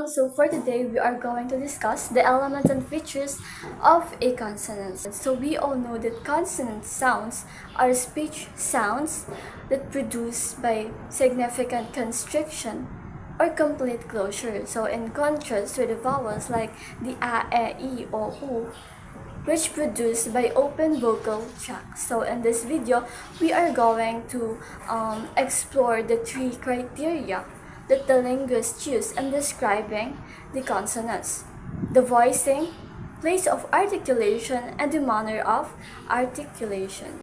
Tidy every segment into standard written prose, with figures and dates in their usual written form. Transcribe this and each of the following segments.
So for today, we are going to discuss the elements and features of a consonant. So we all know that consonant sounds are speech sounds that produce by significant constriction or complete closure. So in contrast with the vowels like the a, e, o, u, which produced by open vocal tracts. So in this video, we are going to explore the three criteria that the linguists use in describing the consonants: the voicing, place of articulation, and the manner of articulation.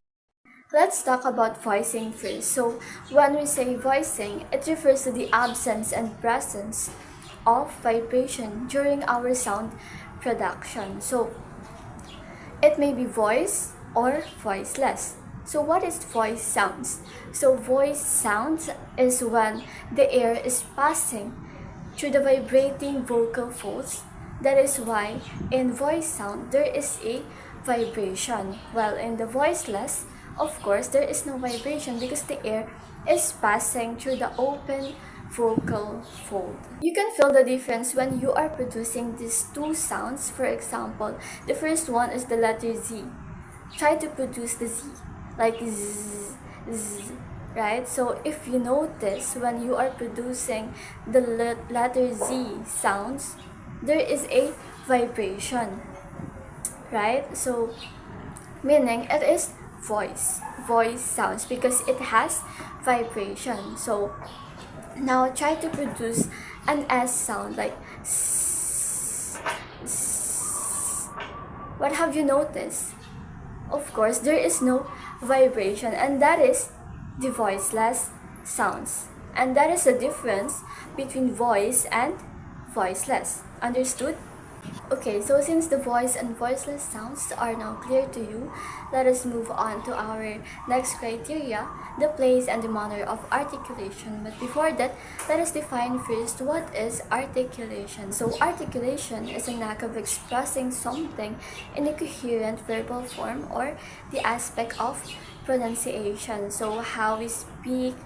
Let's talk about voicing first. So when we say voicing, it refers to the absence and presence of vibration during our sound production. So it may be voice or voiceless. So what is voice sounds? So voice sounds is when the air is passing through the vibrating vocal folds. That is why in voice sound there is a vibration, while in the voiceless, of course, there is no vibration because the air is passing through the open vocal fold. You can feel the difference when you are producing these two sounds. For example, the first one is the letter Z. Try to produce the Z, like Z, Z, right? So if you notice when you are producing the letter Z sounds, there is a vibration, right? So meaning it is voice sounds because it has vibration. So now try to produce an S sound like S, S. What have you noticed? Of course, there is no vibration, and that is the voiceless sounds. And that is the difference between voice and voiceless. Understood? Okay, so since the voice and voiceless sounds are now clear to you, let us move on to our next criteria, the place and the manner of articulation. But before that, let us define first what is articulation. So articulation is an act of expressing something in a coherent verbal form or the aspect of pronunciation. So how we speak,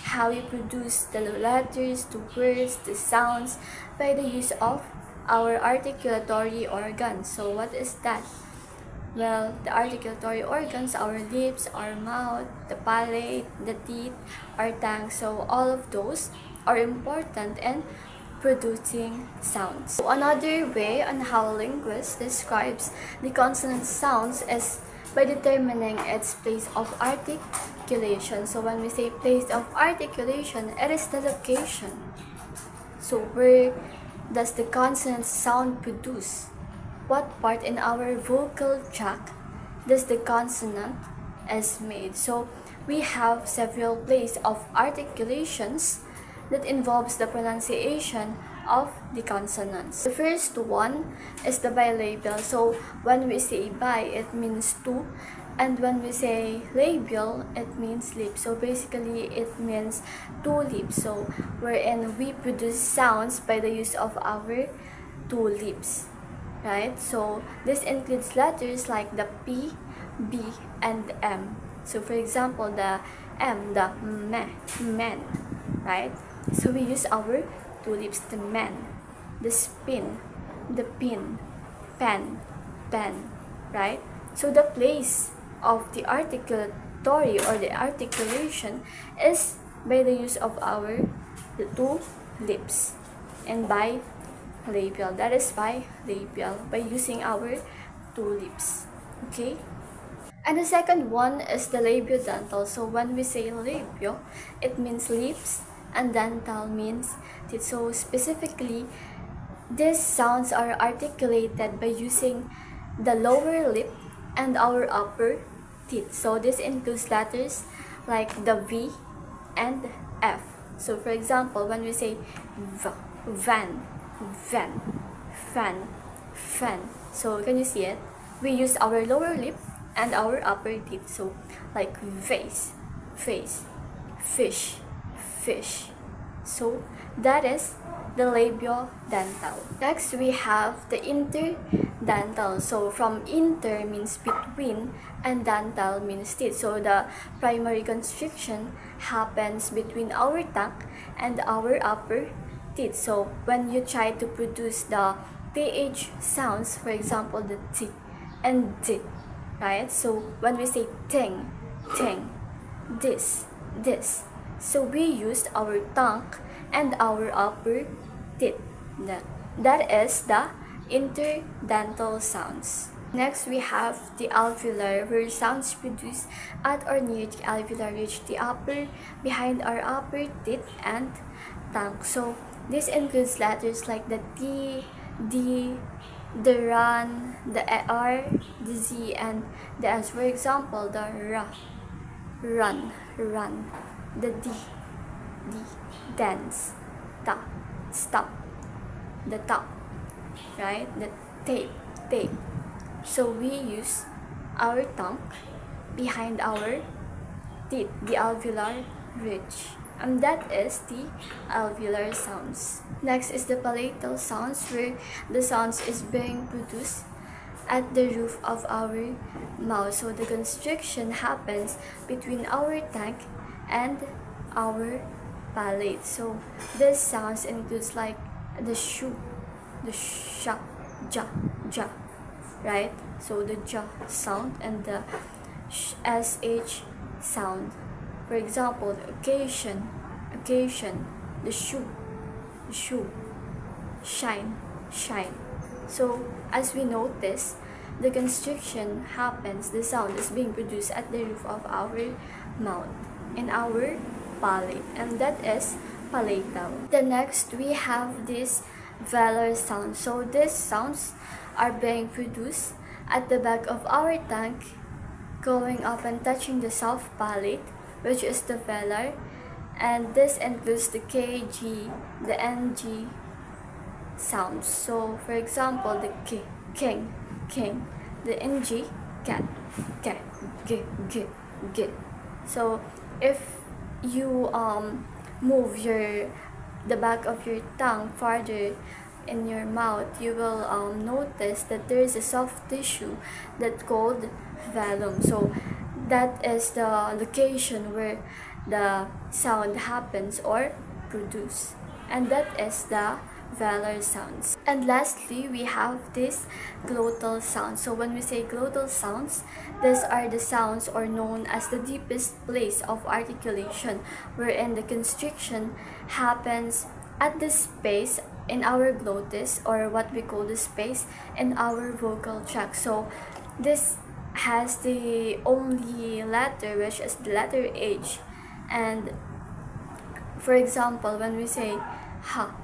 how we produce the letters, the words, the sounds by the use of our articulatory organs. So what is that? Well, the articulatory organs, our lips, our mouth, the palate, the teeth, our tongue. So all of those are important in producing sounds. So another way on how linguists describes the consonant sounds is by determining its place of articulation. So when we say place of articulation, it is the location. So where does the consonant sound produce? What part in our vocal tract does the consonant is made? So we have several places of articulations that involves the pronunciation of the consonants. The first one is the bilabial. So when we say bi, it means two, and when we say labial, it means lip. So basically it means two lips. So wherein we produce sounds by the use of our two lips, right? So this includes letters like the P, B, and M. So for example, the M, the me, men, right? So we use our two lips, the men, the spin, the pin, pen, pen, right? So the place of the articulatory or the articulation is by the use of our two lips and by labial. That is by labial, by using our two lips. Okay? And the second one is the labiodental. So when we say labio, it means lips, and dental means teeth. So specifically, these sounds are articulated by using the lower lip and our upper teeth. So this includes letters like the V and F. So for example, when we say V, van, van, fan, fan. So can you see it? We use our lower lip and our upper teeth. So like vase, face, fish, fish. So that is the labiodental. Next, we have the interdental. So from inter means between and dental means teeth. So the primary constriction happens between our tongue and our upper teeth. So when you try to produce the th sounds, for example, the t and d, right? So when we say ting, ting, this, so we used our tongue and our upper teeth. That is the interdental sounds. Next, we have the alveolar, where sounds produced at or near the alveolar reach the upper, behind our upper teeth and tongue. So this includes letters like the T, D, the run, the R, the Z, and the S. For example, the R, run, the D, dance, ta, stop, the top, right? The tape. So we use our tongue behind our teeth, the alveolar ridge, and that is the alveolar sounds. Next is the palatal sounds, where the sounds is being produced at the roof of our mouth. So the constriction happens between our tongue and our palate. So this sounds includes like the shu, the sha, ja, right? So the ja sound and the sh sound. For example, the occasion, the shoe, shine. So as we notice, the constriction happens, the sound is being produced at the roof of our mouth, in our palate, and that is palatal. The next, we have this velar sound. So these sounds are being produced at the back of our tongue, going up and touching the soft palate, which is the velar, and this includes the K, G, the NG sounds. So for example, the K, king, the NG, cat, g. So if you move the back of your tongue farther in your mouth, you will notice that there is a soft tissue that's called velum. So that is the location where the sound happens or produced, and that is the velar sounds. And lastly, we have this glottal sounds. So when we say glottal sounds, these are the sounds or known as the deepest place of articulation, wherein the constriction happens at the space in our glottis, or what we call the space in our vocal tract. So this has the only letter, which is the letter H. And for example, when we say ha,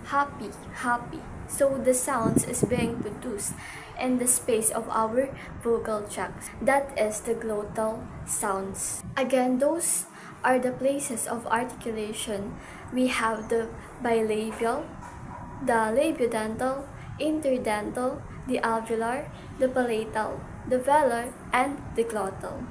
happy, so the sounds is being produced in the space of our vocal tract. That is the glottal sounds. Again, those are the places of articulation. We have the bilabial, the labiodental, interdental, the alveolar, the palatal, the velar, and the glottal.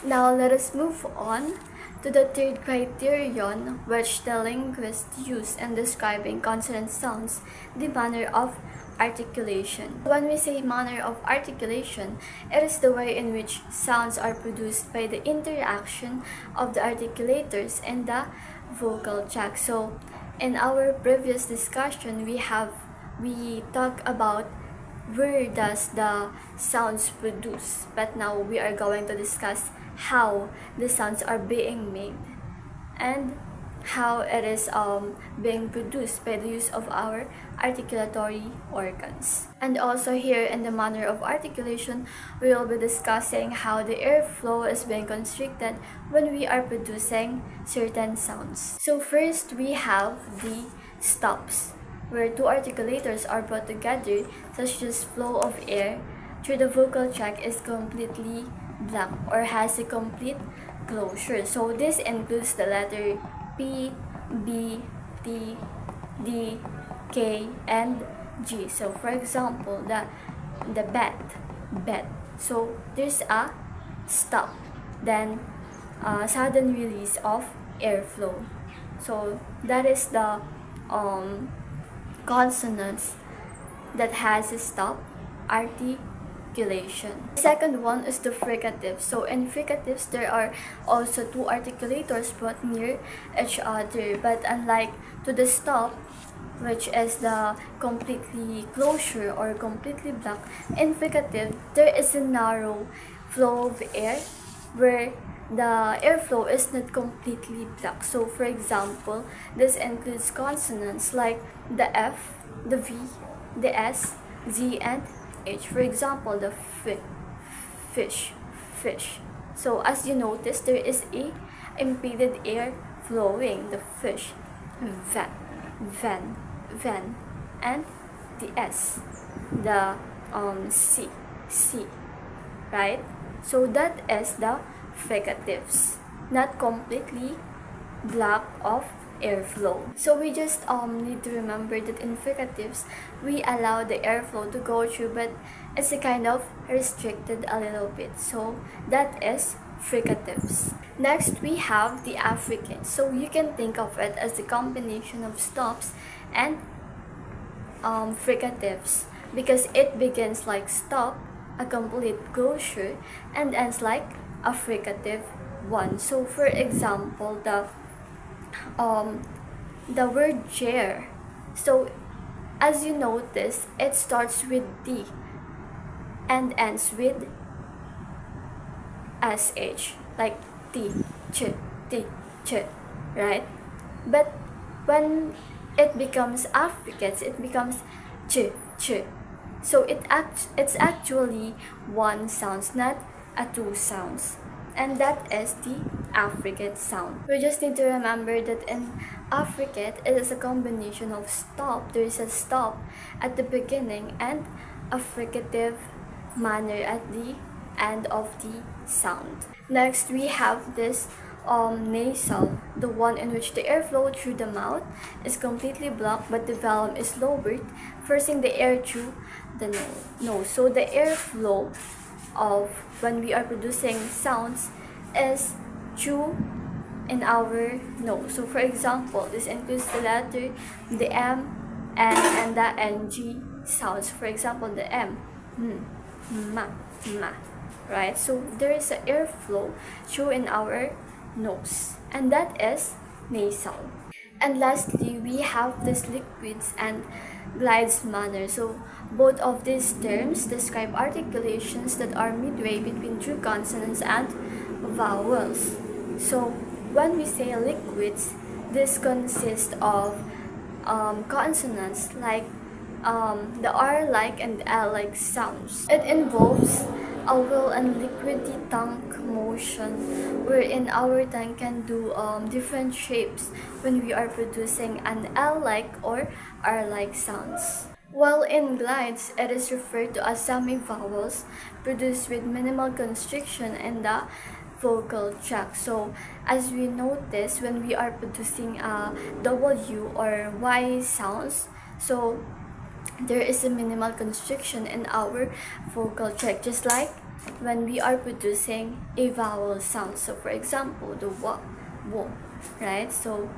Now let us move on to the third criterion, which the linguist use in describing consonant sounds, the manner of articulation. When we say manner of articulation, it is the way in which sounds are produced by the interaction of the articulators and the vocal tract. So in our previous discussion, we talked about where does the sounds produce, but now we are going to discuss how the sounds are being made and how it is being produced by the use of our articulatory organs. And also here in the manner of articulation, we will be discussing how the airflow is being constricted when we are producing certain sounds. So first, we have the stops, where two articulators are brought together, such as flow of air through the vocal tract is completely blank or has a complete closure. So this includes the letter P, B, T, D, K, and G. So for example, the bet. So there's a stop, then a sudden release of airflow. So that is the consonants that has a stop, articulation. articulation. The second one is the fricatives. So in fricatives, there are also two articulators brought near each other, but unlike to the stop, which is the completely closure or completely block, in fricative, there is a narrow flow of air where the airflow is not completely blocked. So for example, this includes consonants like the F, the V, the S, Z, and H. For example, the fish, fish. So as you notice, there is a impeded air flowing, the fish, van, and the S, the C, right? So that is the fricatives, not completely block of airflow. So we just need to remember that in fricatives, we allow the airflow to go through, but it's a kind of restricted a little bit. So that is fricatives. Next, we have the affricates. So you can think of it as the combination of stops and fricatives, because it begins like stop, a complete closure, and ends like a fricative one. So for example, the word chair. So as you notice, it starts with D and ends with SH, like T, ch, right? But when it becomes affricates, it becomes ch. So it's actually one sound, not a two sounds. And that is the affricate sound. We just need to remember that in affricate, it is a combination of stop. There is a stop at the beginning and a fricative manner at the end of the sound. Next, we have this nasal, the one in which the airflow through the mouth is completely blocked, but the volume is lowered, forcing the air through the nose. So the airflow of when we are producing sounds is through in our nose. So for example, this includes the letter, the M, N, and the NG sounds. For example, the M, ma, right? So there is an airflow through in our nose, and that is nasal. And lastly, we have this liquids and glides manner. So both of these terms describe articulations that are midway between true consonants and vowels. So when we say liquids, this consists of consonants like the R-like and L-like sounds. It involves oval and liquidy tongue motion, wherein our tongue can do different shapes when we are producing an L-like or R-like sounds. While in glides, it is referred to as semi-vowels produced with minimal constriction in the vocal tract. So as we notice, when we are producing W or Y sounds, so there is a minimal constriction in our vocal tract, just like when we are producing a vowel sound. So for example, the wa, wo, right? So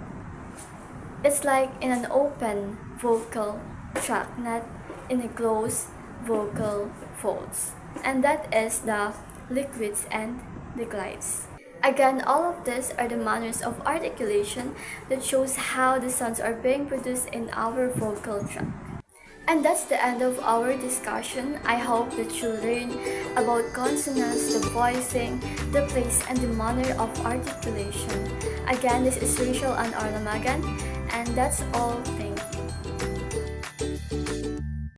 it's like in an open vocal tract, not in a closed vocal folds. And that is the liquids and the glides. Again, all of these are the manners of articulation that shows how the sounds are being produced in our vocal tract. And that's the end of our discussion. I hope that you learn about consonants, the voicing, the place, and the manner of articulation. Again, this is Rachel and Arlamagan, and that's all. Thank you.